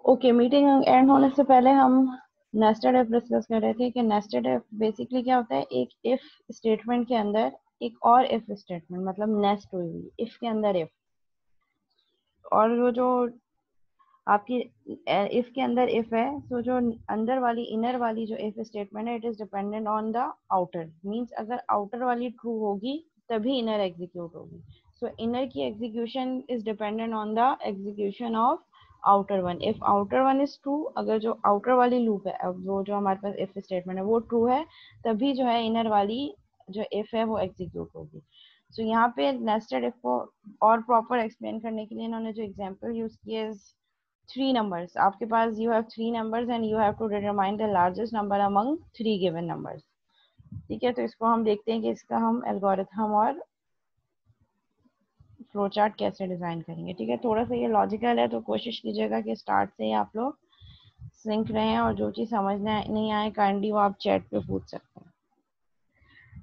Okay, meeting and होने से पहले हम नेस्टेड इफ डिस्कस कर रहे थे कि नेस्टेड इफ बेसिकली क्या होता है। एक इफ स्टेटमेंट के अंदर एक और इफ स्टेटमेंट, मतलब नेस्ट हुई हुई इफ के अंदर इफ, और वो जो आपकी इफ के अंदर इफ है, तो जो अंदर वाली इनर वाली जो इफ स्टेटमेंट है, it is dependent on the outer. Means अगर आउटर वाली ट्रू होगी तभी इनर एग्जीक्यूट होगी। सो इनर की execution is dependent on the execution of outer one. If outer one is true, अगर जो आउटर वाली लूप है, अब वो जो हमारे पास इफ स्टेटमेंट है वो ट्रू है, तभी जो है इनर वाली जो इफ है वो एग्जीक्यूट होगी। सो यहाँ पे नेस्टेड इफ को और प्रॉपर एक्सप्लेन करने के लिए इन्होंने जो एग्जांपल यूज किया है, थ्री नंबर्स आपके पास, you have three numbers and you have to determine the largest number among three given numbers. ठीक है, तो इसको हम देखते हैं कि इसका हम एल्गोरिथम और फ्लो चार्ट कैसे डिजाइन करेंगे। ठीक है, थोड़ा सा ये लॉजिकल है, तो कोशिश कीजिएगा कि स्टार्ट से ही आप लोग सिंक रहे हैं, और जो चीज़ समझना नहीं आए काइंडली वो आप चैट पे पूछ सकते हैं।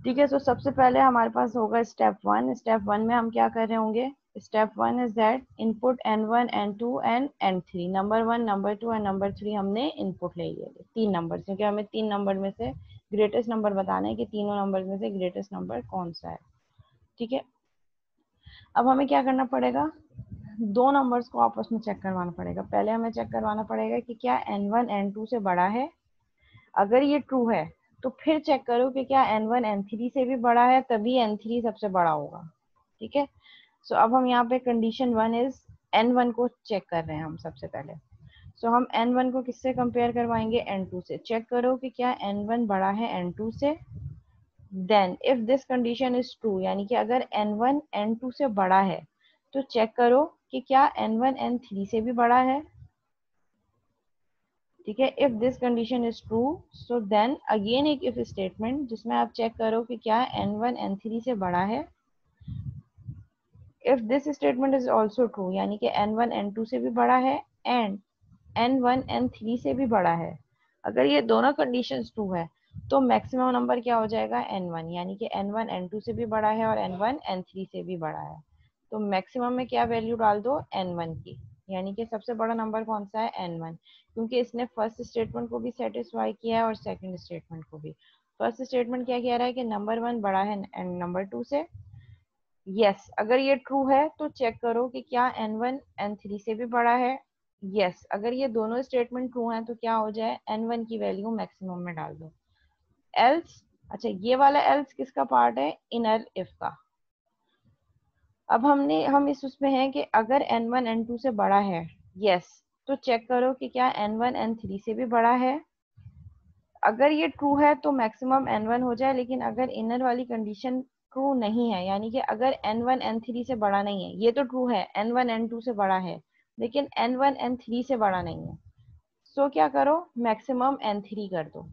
ठीक है, तो सबसे पहले हमारे पास होगा स्टेप वन। स्टेप वन में हम क्या कर रहे होंगे? Step one is that input n1 n2 and n3। Number one, number two and number three हमने इनपुट ले लिए थे, तीन नंबर, क्योंकि हमें तीन नंबर में से ग्रेटेस्ट नंबर बताना है कि तीनों नंबर में से ग्रेटेस्ट नंबर कौन सा है। ठीक है, अब हमें क्या करना पड़ेगा? दो नंबर्स को आपस में चेक करवाना पड़ेगा। पहले हमें चेक करवाना पड़ेगा कि क्या n1 n2 से बड़ा है। अगर ये ट्रू है तो फिर चेक करो कि क्या n1 n3 से भी बड़ा है, तभी n3 सबसे बड़ा होगा। ठीक है, सो अब हम यहाँ पे कंडीशन वन इज n1 को चेक कर रहे हैं हम सबसे पहले। सो हम n1 को किससे कंपेयर करवाएंगे? n2 से। चेक करो कि क्या n1 बड़ा है n2 से। Then if this condition is true, यानी कि अगर n1 n2 से बड़ा है, तो चेक करो कि क्या n1 n3 से भी बड़ा है। ठीक है, if this condition is true, so then again एक इफ स्टेटमेंट जिसमें आप चेक करो कि क्या n1 n3 से बड़ा है। If this statement is also true, यानी कि n1 n2 से भी बड़ा है एंड n1 n3 से भी बड़ा है। अगर ये दोनों कंडीशंस ट्रू है तो मैक्सिमम नंबर क्या हो जाएगा? n1, यानी कि n1 n2 से भी बड़ा है और n1 n3 से भी बड़ा है। तो मैक्सिमम में क्या वैल्यू डाल दो? n1 की, यानी कि सबसे बड़ा नंबर कौन सा है? n1, क्योंकि इसने फर्स्ट स्टेटमेंट को भी सेटिस्फाई किया है और सेकंड स्टेटमेंट को भी। फर्स्ट स्टेटमेंट क्या कह रहा है कि नंबर वन बड़ा है नंबर टू से। यस, अगर ये ट्रू है तो चेक करो कि क्या n1 n3 से भी बड़ा है। यस, अगर ये दोनों स्टेटमेंट ट्रू हैं तो क्या हो जाए? n1 की वैल्यू मैक्सिमम में डाल दो। एल्स, अच्छा ये वाला एल्स किसका पार्ट है? इनर इफ का। अब हम इस उसमें हैं कि अगर n1 n2 से बड़ा है, यस, तो चेक करो कि क्या n1 n3 से भी बड़ा है। अगर ये ट्रू है तो मैक्सिमम n1 हो जाए, लेकिन अगर इनर वाली कंडीशन ट्रू नहीं है, यानी कि अगर n1 n3 से बड़ा नहीं है, ये तो ट्रू है n1 n2 से बड़ा है, लेकिन n1 n3 से बड़ा नहीं है, सो क्या करो? मैक्सिमम n3 कर दो।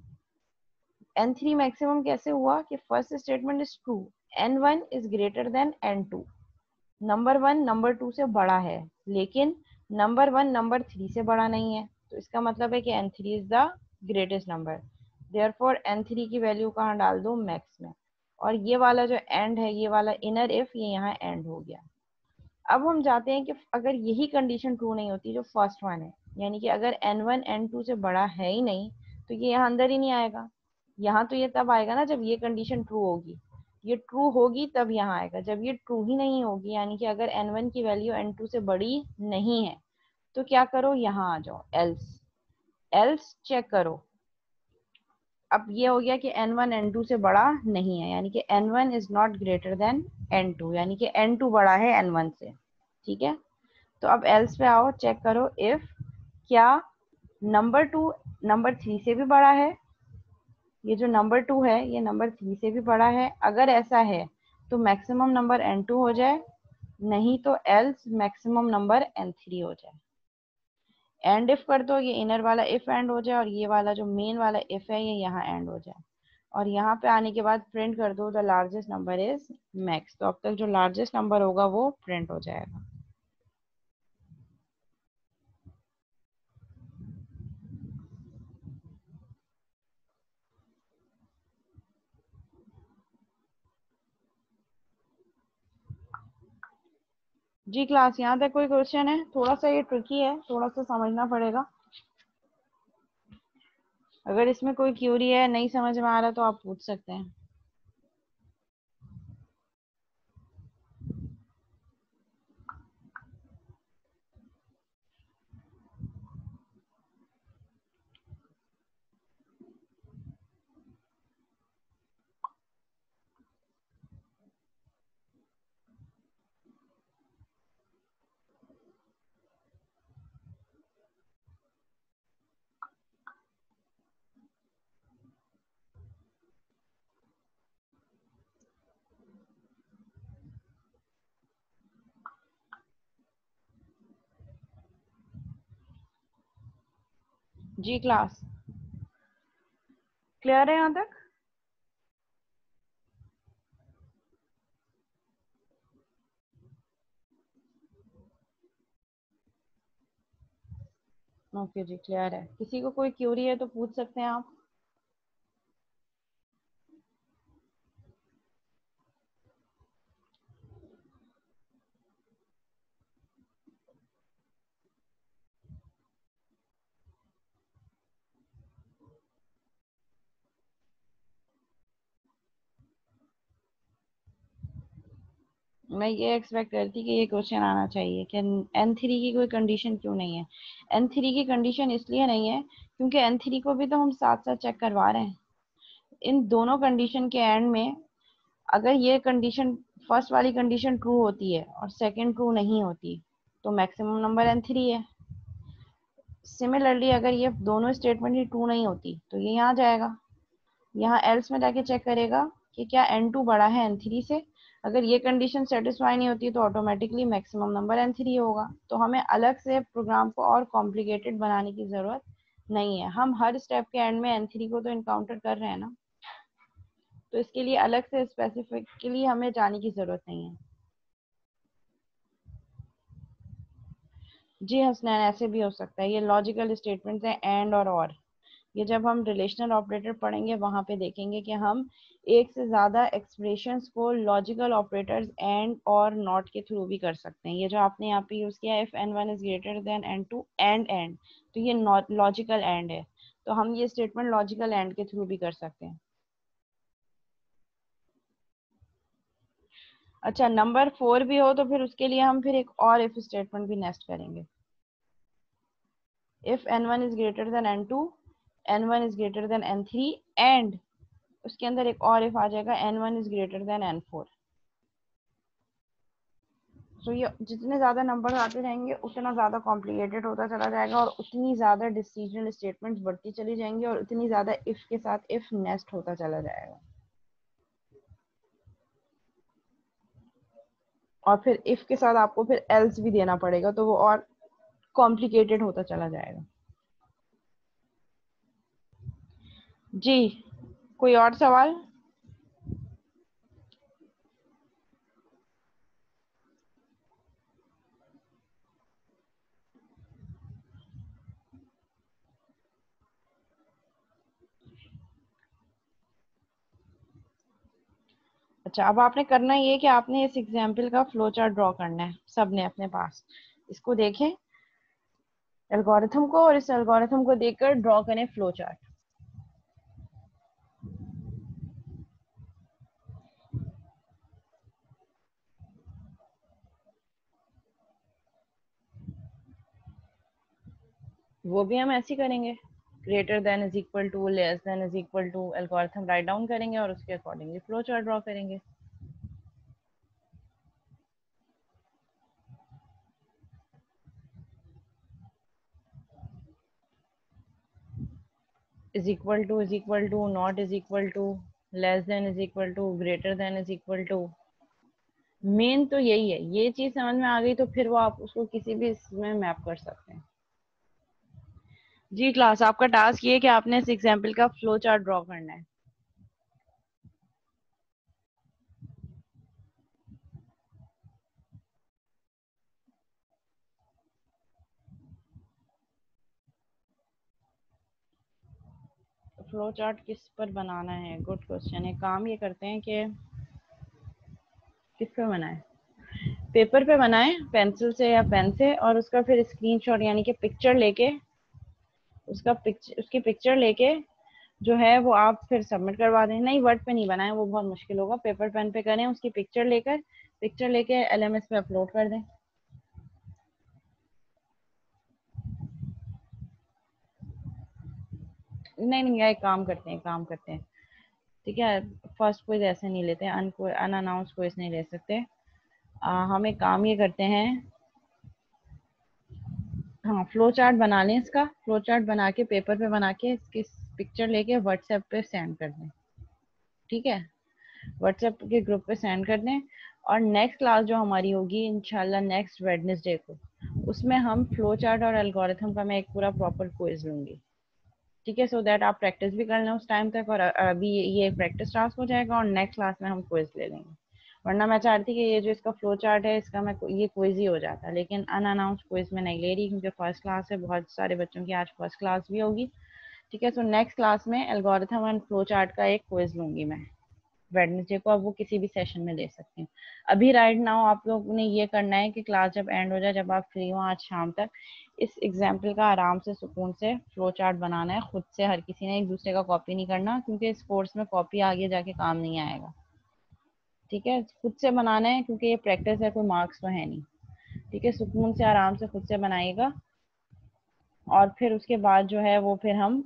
n3 मैक्सिमम कैसे हुआ? कि first statement is true, n1 is greater then n2। Number one number two से बड़ा है, लेकिन नंबर वन नंबर थ्री से बड़ा नहीं है, तो इसका मतलब है कि n3 is the greatest number. Therefore n3 की वैल्यू कहाँ डाल दो? मैक्स में। और ये वाला जो एंड है, ये वाला इनर इफ, ये यहाँ एंड हो गया। अब हम जाते हैं कि अगर यही कंडीशन ट्रू नहीं होती जो फर्स्ट वन है, यानी कि अगर n1 n2 से बड़ा है ही नहीं, तो ये यहाँ अंदर ही नहीं आएगा। यहाँ तो ये तब आएगा ना जब ये कंडीशन ट्रू होगी। ये ट्रू होगी तब यहाँ आएगा, जब ये ट्रू ही नहीं होगी, यानी कि अगर n1 की वैल्यू n2 से बड़ी नहीं है, तो क्या करो? यहाँ आ जाओ, एल्स। एल्स चेक करो। अब ये हो गया कि n1 n2 से बड़ा नहीं है, यानी कि n1 is not greater than n2, यानी कि n2 बड़ा है n1 से। ठीक है, तो अब एल्स पे आओ, चेक करो इफ क्या नंबर टू नंबर थ्री से भी बड़ा है। ये जो नंबर टू है ये नंबर थ्री से भी बड़ा है। अगर ऐसा है तो मैक्सिमम नंबर n2 हो जाए, नहीं तो एल्स मैक्सिमम नंबर n3 हो जाए। एंड इफ कर दो, ये इनर वाला इफ एंड हो जाए, और ये वाला जो मेन वाला इफ है ये यहाँ एंड हो जाए। और यहाँ पे आने के बाद प्रिंट कर दो the largest number is max, तो अब तक जो लार्जेस्ट नंबर होगा वो प्रिंट हो जाएगा। जी क्लास, यहाँ तक कोई क्वेश्चन है? थोड़ा सा ये ट्रिकी है, थोड़ा सा समझना पड़ेगा। अगर इसमें कोई क्यूरी है, नहीं समझ में आ रहा, तो आप पूछ सकते हैं। जी क्लास क्लियर है यहाँ तक? ओके जी, क्लियर है। किसी को कोई क्यूरी है तो पूछ सकते हैं आप। मैं ये एक्सपेक्ट करती कि ये क्वेश्चन आना चाहिए कि N3 की कोई कंडीशन क्यों नहीं है। N3 की कंडीशन इसलिए नहीं है क्योंकि N3 को भी तो हम साथ साथ चेक करवा रहे हैं। इन दोनों कंडीशन के एंड में अगर ये कंडीशन, फर्स्ट वाली कंडीशन ट्रू होती है और सेकंड ट्रू नहीं होती, तो मैक्सिमम नंबर N3 है। सिमिलरली अगर ये दोनों स्टेटमेंट ही ट्रू नहीं होती तो ये यहाँ जाएगा, यहाँ एल्स में जाके चेक करेगा कि क्या N2 बड़ा है N3 से। अगर ये कंडीशन सेटिस्फाई नहीं होती तो ऑटोमेटिकली मैक्सिमम नंबर N3 होगा। तो हमें अलग से प्रोग्राम को और कॉम्प्लिकेटेड बनाने की जरूरत नहीं है। हम हर स्टेप के एंड में N3 को तो इनकाउंटर कर रहे हैं ना, तो इसके लिए अलग से स्पेसिफिकली हमें जाने की जरूरत नहीं है। जी हसनैन, ऐसे भी हो सकता है। ये लॉजिकल स्टेटमेंट्स हैं एंड और। ये जब हम रिलेशनल ऑपरेटर पढ़ेंगे वहां पे देखेंगे कि हम एक से ज्यादा एक्सप्रेशंस को लॉजिकल ऑपरेटर्स एंड और नॉट के थ्रू भी कर सकते हैं। ये जो आपने यहाँ पे यूज किया है, if N1 is greater then N2 and, तो ये लॉजिकल एंड है। तो हम ये स्टेटमेंट लॉजिकल एंड के थ्रू भी कर सकते हैं। अच्छा, नंबर 4 भी हो तो फिर उसके लिए हम फिर एक और इफ स्टेटमेंट भी नेस्ट करेंगे। If N1 is greater then N2, N1 is greater then N3 and उसके अंदर एक और इफ आ जाएगा, N1 is greater then N4। तो ये जितने ज्यादा नंबर आते रहेंगे उतना ज्यादा कॉम्प्लिकेटेड होता चला जाएगा और उतनी ज्यादा डिसीजन स्टेटमेंट्स बढ़ती चली जाएंगी और उतनी ज्यादा इफ के साथ इफ नेस्ट होता चला जाएगा। और फिर इफ के साथ आपको फिर एल्स भी देना पड़ेगा, तो वो और कॉम्प्लिकेटेड होता चला जाएगा। जी, कोई और सवाल? अच्छा, अब आपने करना ये कि आपने इस एग्जाम्पल का फ्लो चार्ट ड्रॉ करना है सबने अपने पास। इसको देखें एल्गोरिथम को, और इस एल्गोरिथम को देखकर ड्रॉ करें फ्लो चार्ट। वो भी हम ऐसे ही करेंगे, greater than is equal to, less than is equal to, algorithm write down करेंगे और उसके अकॉर्डिंगली फ्लो चार्ट ड्रॉ करेंगे। Is equal to, not is equal to, less than is equal to, greater than is equal to. Main तो यही है। ये चीज समझ में आ गई तो फिर वो आप उसको किसी भी इसमें मैप कर सकते हैं। जी क्लास, आपका टास्क ये है कि आपने इस एग्जाम्पल का फ्लो चार्ट ड्रॉ करना है। फ्लो चार्ट किस पर बनाना है? गुड क्वेश्चन है। काम ये करते हैं कि किस पर बनाए, पेपर पे बनाए पेंसिल से या पेन से, और उसका फिर स्क्रीनशॉट यानी कि पिक्चर लेके, उसकी पिक्चर लेके जो है वो आप फिर सबमिट करवा दें। नहीं, वर्ड पे नहीं बनाएं, वो बहुत मुश्किल होगा, पेपर पेन पे करें, उसकी पिक्चर लेके एलएमएस पे अपलोड कर दें। नहीं नहीं, एक काम करते हैं, ठीक है। फर्स्ट क्विज ऐसे नहीं लेते, अनअनाउंस क्विज नहीं ले सकते। हम एक काम ये करते हैं, हाँ, फ्लो चार्ट बना लें, इसका फ्लो चार्ट बना के पेपर पे बना के इसकी पिक्चर लेके व्हाट्सएप पे सेंड कर दें, ठीक है। व्हाट्सएप के ग्रुप पे सेंड कर दें। और नेक्स्ट क्लास जो हमारी होगी इंशाल्लाह नेक्स्ट वेडनेसडे को, उसमें हम फ्लो चार्ट और एल्गोरिथम का मैं एक पूरा प्रॉपर क्विज लूंगी, ठीक है। सो दैट आप प्रैक्टिस भी कर लें उस टाइम तक, और अभी ये प्रैक्टिस टास्क हो जाएगा और नेक्स्ट क्लास में हम क्विज ले लेंगे। वरना मैं चाहती कि ये जो इसका फ्लो चार्ट है इसका मैं ये क्विज ही हो जाता, लेकिन अनअनाउंस क्विज में नहीं ले रही क्योंकि फर्स्ट क्लास है, बहुत सारे बच्चों की आज फर्स्ट क्लास भी होगी, ठीक है। सो नेक्स्ट क्लास में एल्गोरिथम एंड फ्लो चार्ट का एक क्विज लूंगी मैं वेडनेसडे को, अब वो किसी भी सेशन में दे सकते हैं। अभी राइट नाउ आप लोगों ने ये करना है कि क्लास जब एंड हो जाए, जब आप फ्री हो आज शाम तक, इस एग्जाम्पल का आराम से सुकून से फ्लो चार्ट बनाना है खुद से, हर किसी ने एक दूसरे का कॉपी नहीं करना, क्योंकि इस कोर्स में कॉपी आगे जाके काम नहीं आएगा, ठीक है। खुद से बनाना है क्योंकि ये प्रैक्टिस है, कोई मार्क्स तो है नहीं, ठीक है। सुकून से आराम से खुद से बनाइएगा, और फिर उसके बाद जो है वो फिर हम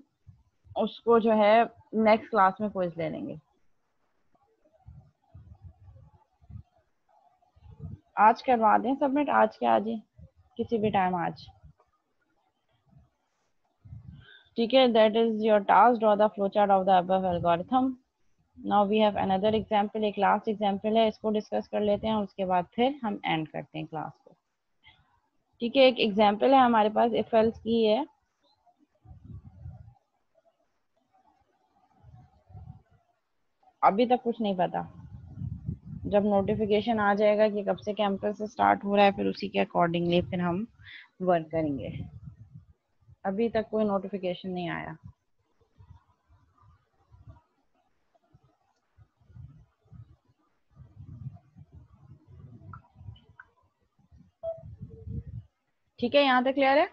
उसको जो है नेक्स्ट क्लास में क्विज ले लेंगे। आज करवा दें सबमिट, आज के आज ही, किसी भी टाइम आज, ठीक है। That is your task, draw the flow chart of the above algorithm. Now we have another example, एक लास्ट एग्जांपल है, इसको डिस्कस कर लेते हैं, उसके बाद फिर हम एंड करते हैं क्लास को, ठीक है। एक एग्जांपल है हमारे पास, इफ एल्स की है। अभी तक कुछ नहीं पता, जब नोटिफिकेशन आ जाएगा कि कब से कैंपस स्टार्ट हो रहा है, फिर उसी के अकॉर्डिंगली फिर हम वर्क करेंगे। अभी तक कोई नोटिफिकेशन नहीं आया। ठीक है, यहाँ तक क्लियर है?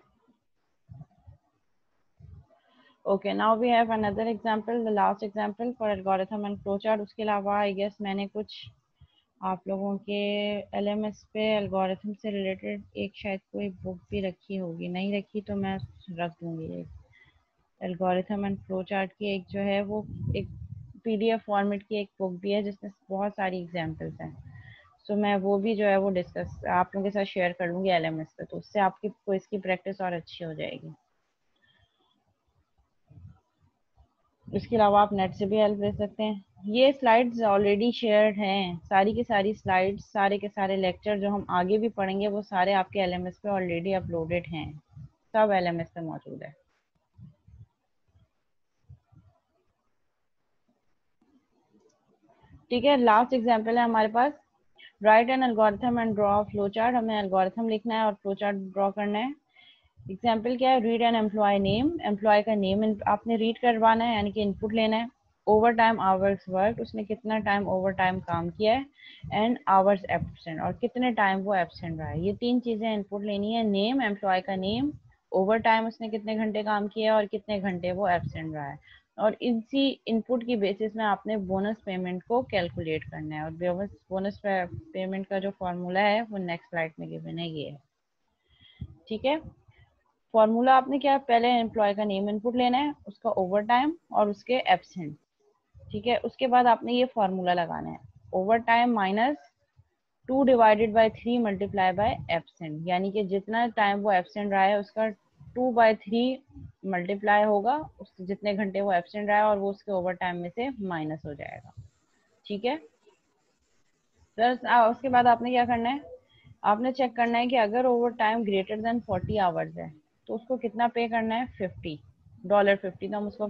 Okay, now we have another example, the last example for algorithm and flowchart. उसके अलावा आई गेस मैंने कुछ आप लोगों के एलएमएस पे एल्गोरिथम से रिलेटेड एक शायद कोई बुक भी रखी होगी, नहीं रखी तो मैं रख दूंगी। एल्गोरिथम एंड फ्लोचार्ट की एक जो है वो एक पीडीएफ फॉर्मेट की एक बुक भी है जिसमें बहुत सारी एग्जांपल्स हैं। सो मैं वो भी जो है वो डिस्कस आप लोगों के साथ शेयर कर लूँगी एलएमएस पे, तो उससे आपकी क्विज की प्रैक्टिस और अच्छी हो जाएगी। इसके अलावा आप नेट से भी हेल्प ले सकते हैं। ये स्लाइड्स ऑलरेडी शेयर्ड हैं, सारी की सारी स्लाइड्स, सारे के सारे लेक्चर जो हम आगे भी पढ़ेंगे वो सारे आपके एलएमएस पे ऑलरेडी अपलोडेड हैं, सब एलएमएस पे मौजूद है, ठीक है। लास्ट एग्जांपल है हमारे पास, write an algorithm and draw flow chart. हमें एल्गोरिथम लिखना है और फ्लो चार्ट ड्रॉ करना है। एग्जाम्पल क्या है, read an employee name, employee का नेम आपने रीड करवाना है, यानी कि इनपुट लेना है। ओवर टाइम आवर्स वर्क, उसने कितना टाइम ओवर टाइम काम किया है, एंड आवर्स एब्सेंट, और कितने टाइम वो एब्सेंट रहा है। ये तीन चीजें इनपुट लेनी है, नेम, एम्प्लॉय का नेम, ओवर टाइम उसने कितने घंटे काम किया है और कितने घंटे वो एब्सेंट रहा है। और इसी इनपुट की बेसिस में आपने बोनस पेमेंट को कैलकुलेट करना है, और बोनस पेमेंट का जो फॉर्मूला है वो नेक्स्ट स्लाइड में गिवन है, ये है, ठीक है। फॉर्मूला आपने क्या, पहले एम्प्लॉय का नेम इनपुट लेना है, उसका ओवर टाइम और उसके एब्सेंट, ठीक है। उसके बाद आपने ये फॉर्मूला लगाना है, over time minus 2/3 multiply by absent, यानी कि जितना टाइम वो एब्सेंट रहा है उसका 2/3 मल्टीप्लाई होगा उस जितने घंटे वो एब्सेंट रहा है, और वो उसके ओवर टाइम में से माइनस हो जाएगा, ठीक है। प्लस उसके बाद आपने क्या करना है, आपने चेक करना है कि अगर over time greater than 40 hours है तो उसको कितना पे करना है, $50, तो हम उसको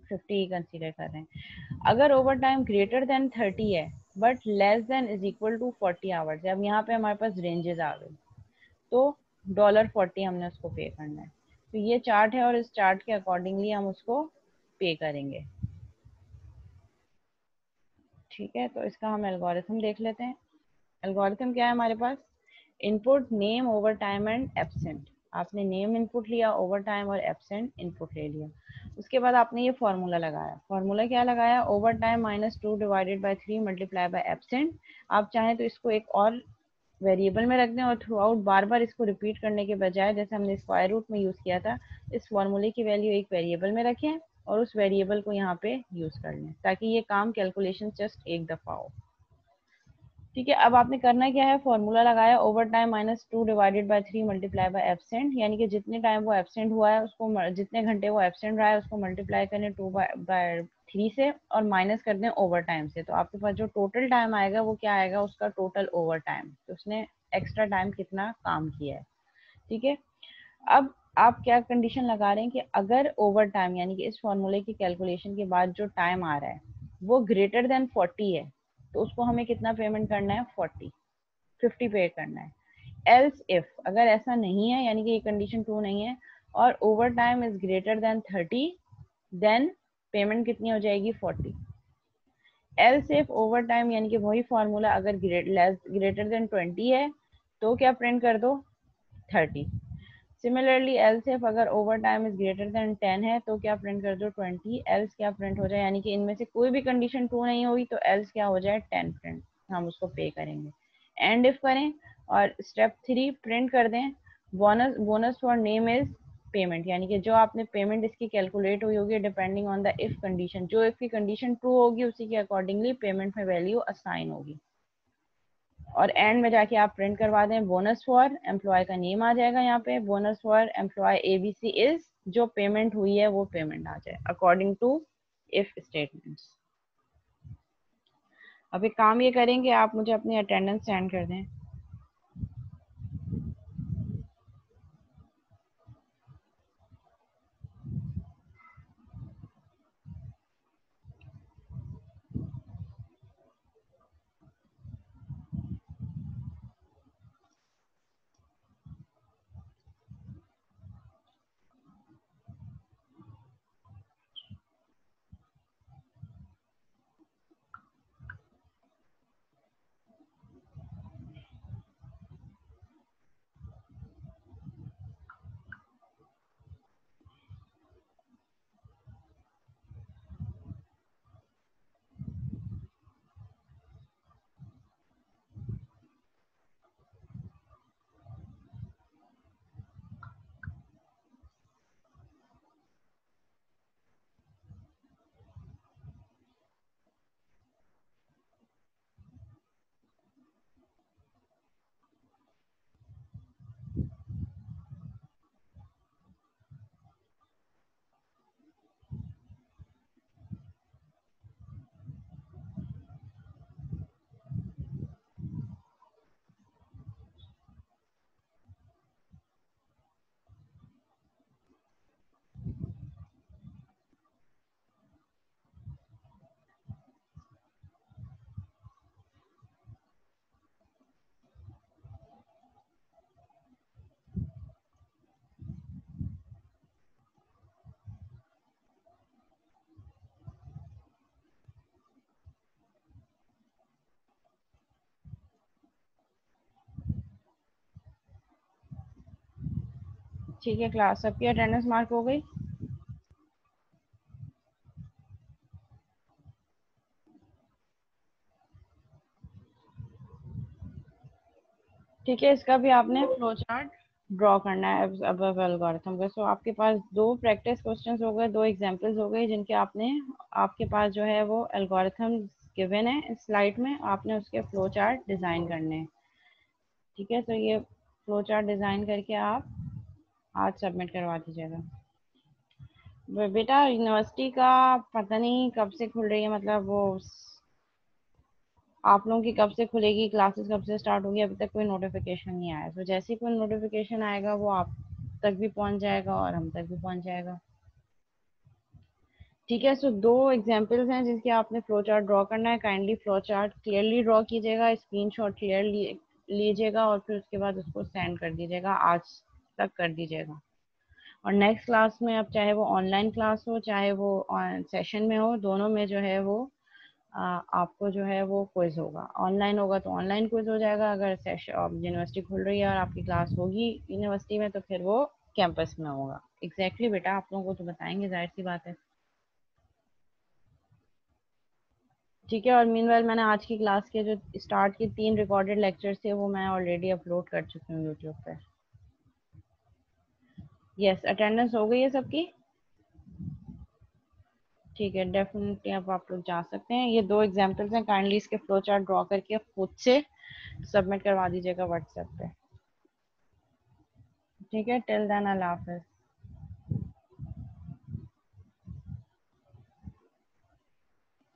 50 ही कंसीडर कर रहे हैं। अगर ओवर टाइम ग्रेटर देन 30 है but less than is equal to 40 hours है, अब यहाँ पे हमारे पास रेंजेस आ गई, तो $40 हमने उसको पे करना है। तो ये चार्ट है और इस चार्ट के अकॉर्डिंगली हम उसको पे करेंगे, ठीक है। तो इसका हम एल्गोरिथम देख लेते हैं। एल्गोरिथम क्या है हमारे पास, input name over time and absent, आपने नेम इनपुट लिया, ओवर टाइम और एब्सेंट इनपुट ले लिया। उसके बाद आपने ये फॉर्मूला लगाया। फॉर्मूला क्या लगाया? Over time -2 divided by 3 multiply by absent. आप चाहें तो इसको एक और वेरिएबल में रख दें और थ्रू आउट बार बार इसको रिपीट करने के बजाय, जैसे हमने स्क्वायर रूट में यूज़ किया था, इस फॉर्मूले की वैल्यू एक वेरिएबल में रखें और उस वेरिएबल को यहाँ पे यूज़ कर लें ताकि ये काम कैलकुलेशन जस्ट एक दफ़ा हो। ठीक है, अब आपने करना क्या है? फॉर्मूला लगाया, over time -2 divided by 3 multiply by absent, यानी कि जितने टाइम वो एब्सेंट हुआ है उसको, जितने घंटे वो एब्सेंट रहा है उसको मल्टीप्लाई करें 2 बाय 3 से और माइनस कर दें ओवर टाइम से। तो आपके पास जो टोटल टाइम आएगा वो क्या आएगा? उसका टोटल ओवर टाइम, तो उसने एक्स्ट्रा टाइम कितना काम किया है। ठीक है, अब आप क्या कंडीशन लगा रहे हैं कि अगर ओवर टाइम यानी कि इस फॉर्मूले की कैलकुलेशन के बाद जो टाइम आ रहा है वो ग्रेटर देन 40 है, तो उसको हमें कितना पेमेंट करना है? 50 पे करना है। एल्स इफ, अगर ऐसा नहीं है यानी कि ये कंडीशन ट्रू नहीं है और over time is greater than 30, then payment कितनी हो जाएगी? 40। एल्स इफ ओवर टाइम यानी कि वही फॉर्मूला अगर ग्रेटर देन 20 है तो क्या प्रिंट कर दो? 30। सिमिलरली एल्स इफ अगर over time is greater then 10 है तो क्या प्रिंट कर दो? 20। एल्स क्या प्रिंट हो जाए, यानी कि इनमें से कोई भी कंडीशन ट्रू नहीं होगी तो एल्स क्या हो जाए? 10 प्रिंट, हम उसको पे करेंगे। एंड इफ करें और स्टेप 3 प्रिंट कर दें, bonus for name is payment, यानी कि जो आपने पेमेंट इसकी कैलकुलेट हुई होगी depending on the if condition, जो इफ की कंडीशन ट्रू होगी उसी के अकॉर्डिंगली पेमेंट में वैल्यू असाइन होगी। और एंड में जाके आप प्रिंट करवा दें बोनस फॉर एम्प्लॉय का नेम आ जाएगा यहाँ पे, bonus for employee ABC is, जो पेमेंट हुई है वो पेमेंट आ जाए अकॉर्डिंग टू इफ स्टेटमेंट्स। अब एक काम ये करेंगे, आप मुझे अपनी अटेंडेंस सेंड कर दें। ठीक है क्लास, सबकी अटेंडेंस मार्क हो गई? ठीक है, इसका भी आपने फ्लो चार्ट ड्रॉ करना है अब एल्गोरिथम का। सो आपके पास दो प्रैक्टिस क्वेश्चंस हो गए, दो एग्जांपल्स हो गए जिनके आपके पास जो है वो एल्गोरिथम गिवन है इस स्लाइड में, आपने उसके फ्लो चार्ट डिज़ाइन करने हैं। ठीक है, तो ये फ्लो चार्ट डिज़ाइन करके आप आज सबमिट करवा दीजिएगा। बेटा यूनिवर्सिटी का पता नहीं कब से खुल रही है, मतलब वो आप लोगों की कब से खुलेगी, क्लासेस कब से स्टार्ट होगी, अभी तक कोई नोटिफिकेशन नहीं आया। तो जैसे ही कोई नोटिफिकेशन आएगा वो आप तक भी पहुंच जाएगा और हम तक भी पहुंच जाएगा। ठीक है, सो दो एग्जांपल्स हैं जिसके आपने फ्लो चार्ट ड्रॉ करना है। Kindly flow chart clearly draw कीजिएगा, स्क्रीनशॉट क्लियर लीजिएगा और फिर उसके बाद उसको सेंड कर दीजिएगा, आज तक कर दीजिएगा। और नेक्स्ट क्लास में, अब चाहे वो ऑनलाइन क्लास हो चाहे वो सेशन में हो, दोनों में जो है वो आपको जो है वो क्विज होगा। ऑनलाइन होगा तो ऑनलाइन क्विज हो जाएगा, अगर सेशन यूनिवर्सिटी खुल रही है और आपकी क्लास होगी यूनिवर्सिटी में तो फिर वो कैंपस में होगा। एग्जैक्टली बेटा, आप लोगों को तो बताएंगे, जाहिर सी बात है। ठीक है, और मीनवाइल मैंने आज की क्लास के जो स्टार्ट के 3 रिकॉर्डेड लेक्चर थे वो मैं ऑलरेडी अपलोड कर चुकी हूँ यूट्यूब पे। यस, अटेंडेंस हो गई है सबकी? ठीक है, डेफिनेटली अब आप लोग जा सकते हैं। ये 2 एग्जाम्पल्स हैं, काइंडली इसके फ्लो चार्ट ड्रॉ करके खुद से सबमिट करवा दीजिएगा व्हाट्सएप पे। ठीक है, टिल देन अल्लाह हाफिज।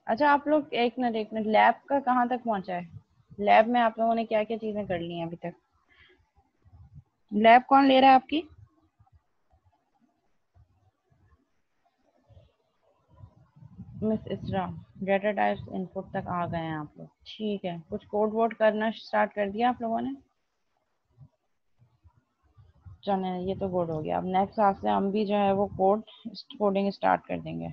अच्छा आप लोग एक मिनट, लैब का कहाँ तक पहुंचा है? लैब में आप लोगों ने क्या क्या चीजें कर ली हैं अभी तक? लैब कौन ले रहा है आपकी? मिस इसरा। डेटा टाइप्स इनपुट तक आ गए हैं आप लोग, ठीक है। कुछ कोड वोड करना स्टार्ट कर दिया आप लोगों ने? चले, ये तो गुड हो गया। अब नेक्स्ट क्लास से हम भी जो है वो कोडिंग स्टार्ट कर देंगे।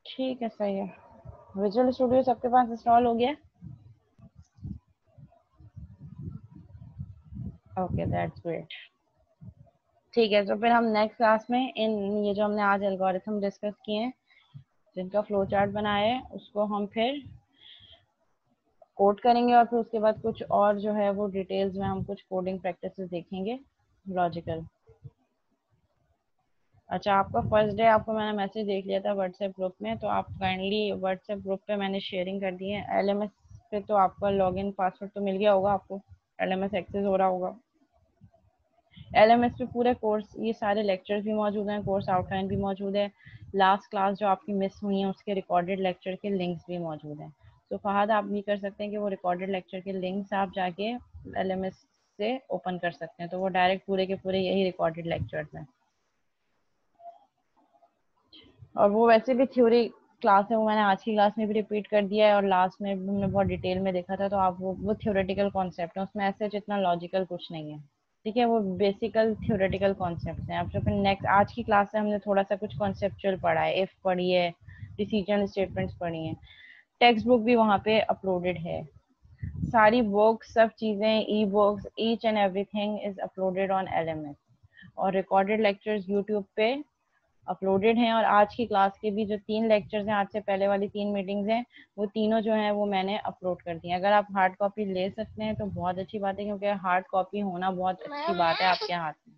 ठीक है, सही है। विजुअल स्टूडियो सबके पास इंस्टॉल हो गया? Okay, that's great. ठीक है, तो फिर हम नेक्स्ट क्लास में इन ये जो हमने आज एल्गोरिथम डिस्कस किए हैं, जिनका फ्लो चार्ट बनाया है, उसको हम फिर कोड करेंगे और फिर उसके बाद कुछ और जो है वो डिटेल्स में हम कुछ कोडिंग प्रैक्टिसेस देखेंगे, लॉजिकल। अच्छा, आपका फर्स्ट डे आपको मैंने मैसेज देख लिया था व्हाट्सएप ग्रुप में, तो आप काइंडली व्हाट्सएप ग्रुप पे मैंने शेयरिंग कर दी है एलएमएस पे, तो आपका लॉगिन पासवर्ड तो मिल गया होगा आपको, एलएमएस एक्सेस हो रहा होगा। एलएमएस पे पूरे कोर्स, ये सारे लेक्चर्स भी मौजूद हैं, कोर्स आउटलाइन भी मौजूद है, लास्ट क्लास जो आपकी मिस हुई है उसके रिकॉर्डेड लेक्चर के लिंक्स भी मौजूद हैं। तो फहद आप भी कर सकते हैं कि वो रिकॉर्डेड लेक्चर के लिंक्स आप जाके एलएमएस से ओपन कर सकते हैं, तो वो डायरेक्ट पूरे के पूरे यही रिकॉर्डेड लेक्चर्स हैं। और वो वैसे भी थ्योरी क्लास है, वो मैंने आज की क्लास में भी रिपीट कर दिया है और लास्ट में भी हमने बहुत डिटेल में देखा था, तो आप वो थ्योरेटिकल कॉन्सेप्ट है, उसमें ऐसे जितना लॉजिकल कुछ नहीं है। ठीक है, वो बेसिकल थ्योरेटिकल कॉन्सेप्ट हैं। अब जो फिर नेक्स्ट आज की क्लास में हमने थोड़ा सा कुछ कॉन्सेप्चुअल पढ़ा है, इफ पढ़ी है, डिसीजन स्टेटमेंट्स पढ़ी हैं, टेक्स्ट बुक भी वहाँ पे अपलोडेड है, सारी बुक्स सब चीज़ें, e books, each and everything is uploaded on LMS, और रिकॉर्डेड लेक्चर्स यूट्यूब पे अपलोडेड हैं। और आज की क्लास के भी जो 3 लेक्चर्स हैं, आज से पहले वाली 3 मीटिंग्स हैं, वो तीनों जो हैं वो मैंने अपलोड कर दी हैं। अगर आप हार्ड कॉपी ले सकते हैं तो बहुत अच्छी बात है, क्योंकि हार्ड कॉपी होना बहुत अच्छी बात है आपके हाथ में।